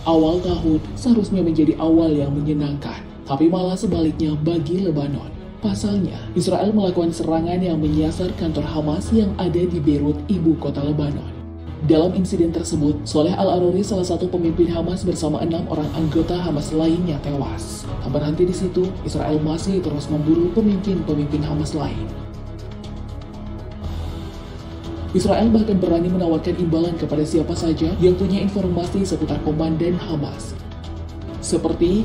Awal tahun seharusnya menjadi awal yang menyenangkan, tapi malah sebaliknya bagi Lebanon. Pasalnya, Israel melakukan serangan yang menyasar kantor Hamas yang ada di Beirut, ibu kota Lebanon. Dalam insiden tersebut, Soleh Al-Aruri, salah satu pemimpin Hamas bersama 6 orang anggota Hamas lainnya tewas. Tak berhenti di situ, Israel masih terus memburu pemimpin-pemimpin Hamas lain. Israel bahkan berani menawarkan imbalan kepada siapa saja yang punya informasi seputar komandan Hamas, seperti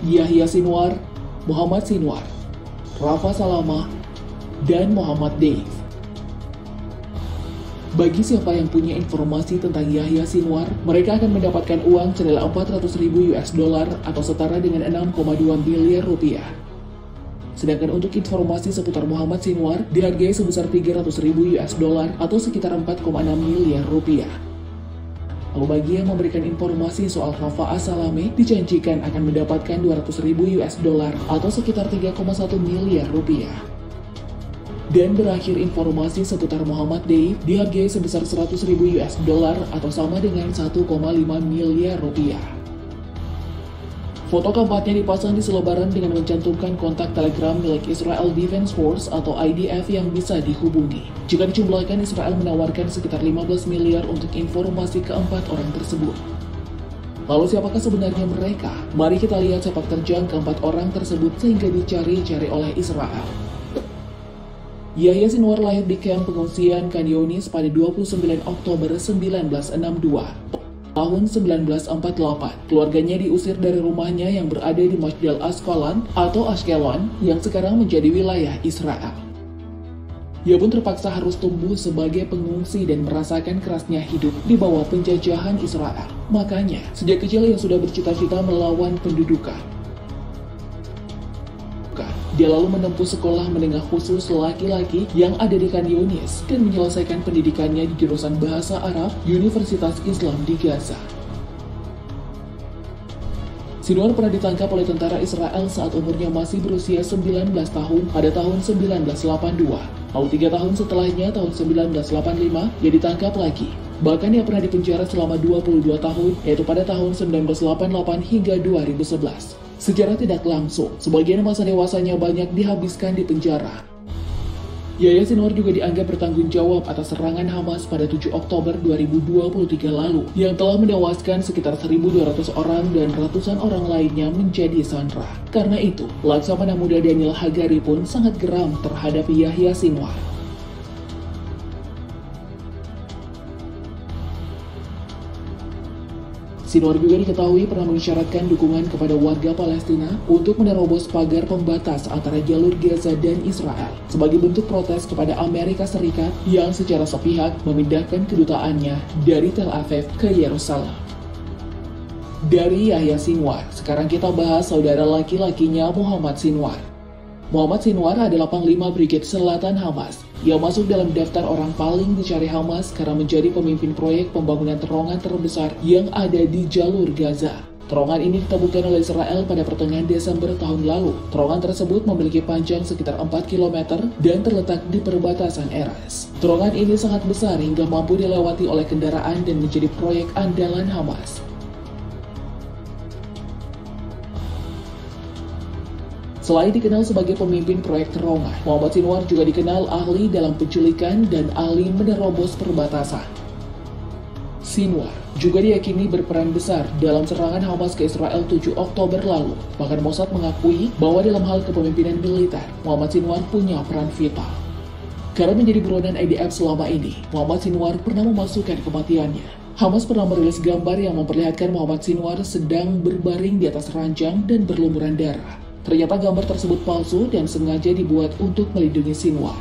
Yahya Sinwar, Muhammad Sinwar, Rafa Salamah, dan Muhammad Deif. Bagi siapa yang punya informasi tentang Yahya Sinwar, mereka akan mendapatkan uang senilai 400.000 US dollar atau setara dengan 6,2 miliar rupiah. Sedangkan untuk informasi seputar Muhammad Sinwar dihargai sebesar 300.000 US dollar atau sekitar 4,6 miliar rupiah. Lalu bagi yang memberikan informasi soal Rafa As-Salame dijanjikan akan mendapatkan 200.000 US dollar atau sekitar 3,1 miliar rupiah. Dan berakhir informasi seputar Muhammad Deif dihargai sebesar 100.000 US dollar atau sama dengan 1,5 miliar rupiah. Foto keempatnya dipasang di selebaran dengan mencantumkan kontak Telegram milik Israel Defense Force atau IDF yang bisa dihubungi. Jika dijumlahkan, Israel menawarkan sekitar 15 miliar untuk informasi keempat orang tersebut. Lalu siapakah sebenarnya mereka? Mari kita lihat sepak terjang keempat orang tersebut sehingga dicari-cari oleh Israel. Yahya Sinwar lahir di kamp pengungsian Khan Younis pada 29 Oktober 1962. Tahun 1948, keluarganya diusir dari rumahnya yang berada di Masjid Asqalan atau Ashkelon yang sekarang menjadi wilayah Israel. Ia pun terpaksa harus tumbuh sebagai pengungsi dan merasakan kerasnya hidup di bawah penjajahan Israel. Makanya, sejak kecil ia sudah bercita-cita melawan pendudukan. Dia lalu menempuh sekolah menengah khusus laki-laki yang ada di Khan Younis dan menyelesaikan pendidikannya di jurusan Bahasa Arab Universitas Islam di Gaza. Sinwar pernah ditangkap oleh tentara Israel saat umurnya masih berusia 19 tahun pada tahun 1982. Lalu 3 tahun setelahnya, tahun 1985, dia ditangkap lagi. Bahkan ia pernah dipenjara selama 22 tahun, yaitu pada tahun 1988 hingga 2011. Secara tidak langsung, sebagian masa dewasanya banyak dihabiskan di penjara. Yahya Sinwar juga dianggap bertanggung jawab atas serangan Hamas pada 7 Oktober 2023 lalu, yang telah menewaskan sekitar 1.200 orang dan ratusan orang lainnya menjadi sandera. Karena itu, Laksamana Muda Daniel Hagari pun sangat geram terhadap Yahya Sinwar. Sinwar juga diketahui pernah mengisyaratkan dukungan kepada warga Palestina untuk menerobos pagar pembatas antara jalur Gaza dan Israel sebagai bentuk protes kepada Amerika Serikat yang secara sepihak memindahkan kedutaannya dari Tel Aviv ke Yerusalem. Dari Yahya Sinwar, sekarang kita bahas saudara laki-lakinya Muhammad Sinwar. Muhammad Sinwar adalah Panglima Brigade Selatan Hamas. Ia masuk dalam daftar orang paling dicari Hamas karena menjadi pemimpin proyek pembangunan terowongan terbesar yang ada di jalur Gaza. Terowongan ini ditemukan oleh Israel pada pertengahan Desember tahun lalu. Terowongan tersebut memiliki panjang sekitar 4 km dan terletak di perbatasan Erez. Terowongan ini sangat besar hingga mampu dilewati oleh kendaraan dan menjadi proyek andalan Hamas. Selain dikenal sebagai pemimpin proyek terowongan, Muhammad Sinwar juga dikenal ahli dalam penculikan dan ahli menerobos perbatasan. Sinwar juga diyakini berperan besar dalam serangan Hamas ke Israel 7 Oktober lalu. Bahkan Mossad mengakui bahwa dalam hal kepemimpinan militer, Muhammad Sinwar punya peran vital. Karena menjadi buronan IDF selama ini, Muhammad Sinwar pernah memasukkan kematiannya. Hamas pernah merilis gambar yang memperlihatkan Muhammad Sinwar sedang berbaring di atas ranjang dan berlumuran darah. Ternyata gambar tersebut palsu dan sengaja dibuat untuk melindungi Sinwar.